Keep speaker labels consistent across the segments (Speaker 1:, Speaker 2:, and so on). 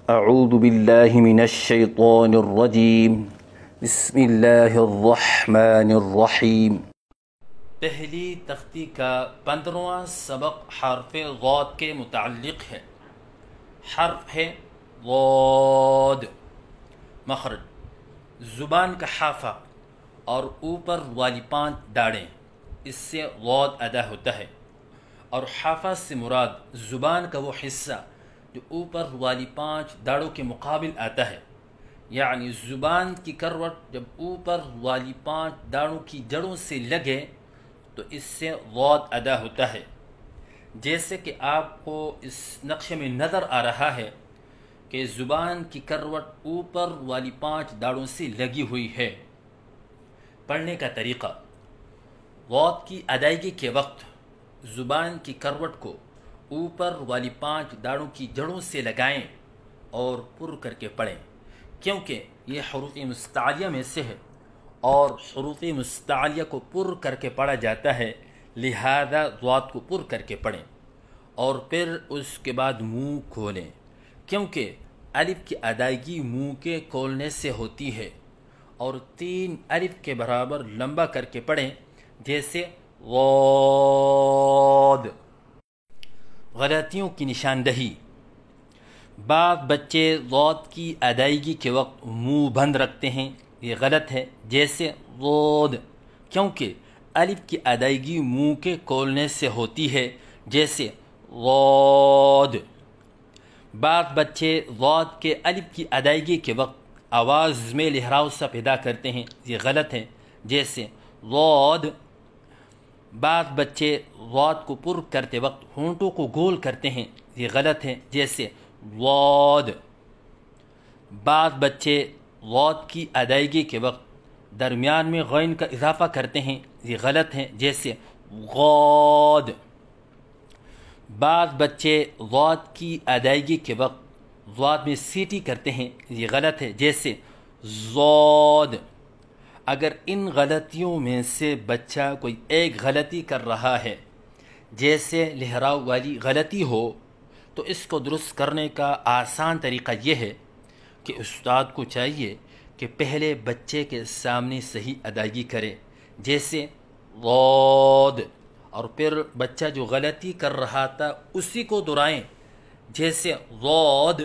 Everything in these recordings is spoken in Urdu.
Speaker 1: اعوذ باللہ من الشیطان الرجیم بسم اللہ الرحمن الرحیم۔ پہلی تختی کا 15واں سبق حرف ضاد کے متعلق ہے۔ حرف ہے ضاد، مخرج زبان کا حافہ اور اوپر والی 5 داڑیں، اس سے ضاد ادا ہوتا ہے، اور حافہ سے مراد زبان کا وہ حصہ جو اوپر والی 5 داڑوں کے مقابل آتا ہے، یعنی زبان کی کروٹ جب اوپر والی 5 داڑوں کی جڑوں سے لگے تو اس سے ضاد ادا ہوتا ہے۔ جیسے کہ آپ کو اس نقشے میں نظر آ رہا ہے کہ زبان کی کروٹ اوپر والی 5 داڑوں سے لگی ہوئی ہے۔ پڑھنے کا طریقہ: ضاد کی ادائیگی کے وقت زبان کی کروٹ کو اوپر والی 5 داڑوں کی جڑوں سے لگائیں اور پر کر کے پڑھیں، کیونکہ یہ حروف مستعلیہ میں سے ہے اور حروف مستعلیہ کو پر کر کے پڑھا جاتا ہے، لہذا ضاد کو پر کر کے پڑھیں اور پھر اس کے بعد منہ کھولیں، کیونکہ الف کی ادائیگی منہ کے کھولنے سے ہوتی ہے، اور 3 الف کے برابر لمبا کر کے پڑھیں، جیسے ضاد۔ غلطیوں کی نشاندہی: بعض بچے ضاد کی ادائیگی کے وقت منہ بند رکھتے ہیں، یہ غلط ہے، جیسے ضاد، کیونکہ الف کی ادائیگی منہ کے کھولنے سے ہوتی ہے، جیسے ضاد۔ بعض بچے ضاد کے الف کی ادائیگی کے وقت آواز میں لہراؤ سا پیدا کرتے ہیں، یہ غلط ہے، جیسے ضاد۔ بعض بچے ضاد کو پر کرتے وقت ہونٹوں کو گول کرتے ہیں، یہ غلط ہے، جیسے ضاد۔ بعض بچے ضاد کی ادائیگی کے وقت درمیان میں غین کا اضافہ کرتے ہیں، یہ غلط ہے، جیسے غاد۔ بعض بچے ضاد کی ادائیگی کے وقت ضاد میں سیٹی کرتے ہیں، یہ غلط ہے، جیسے ضاد۔ اگر ان غلطیوں میں سے بچہ کوئی ایک غلطی کر رہا ہے، جیسے لہراؤ والی غلطی ہو، تو اس کو درست کرنے کا آسان طریقہ یہ ہے کہ استاد کو چاہیے کہ پہلے بچے کے سامنے صحیح ادائیگی کرے، جیسے ضاد، اور پھر بچہ جو غلطی کر رہا تھا اسی کو دہرائیں، جیسے ضاد،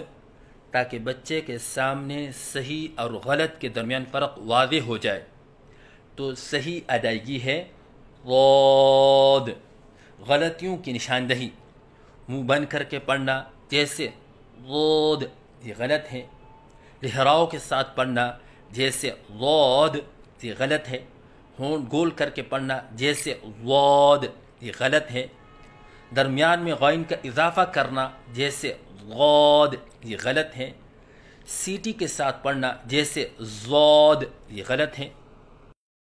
Speaker 1: تاکہ بچے کے سامنے صحیح اور غلط کے درمیان فرق واضح ہو جائے۔ تو صحیح ادائیگی ہے ضاد۔ غلطیوں کی نشاندہی: منہ بند کر کے پڑھنا، جیسے ضاد، یہ غلط ہے۔ لہراؤ کے ساتھ پڑھنا، جیسے ضاد، یہ غلط ہے۔ ہونٹ گول کر کے پڑھنا، جیسے ضاد، یہ غلط ہے۔ درمیان میں غین کا اضافہ کرنا، جیسے ضاد، یہ غلط ہے۔ سیٹی کے ساتھ پڑھنا، جیسے ضاد، یہ غلط ہے۔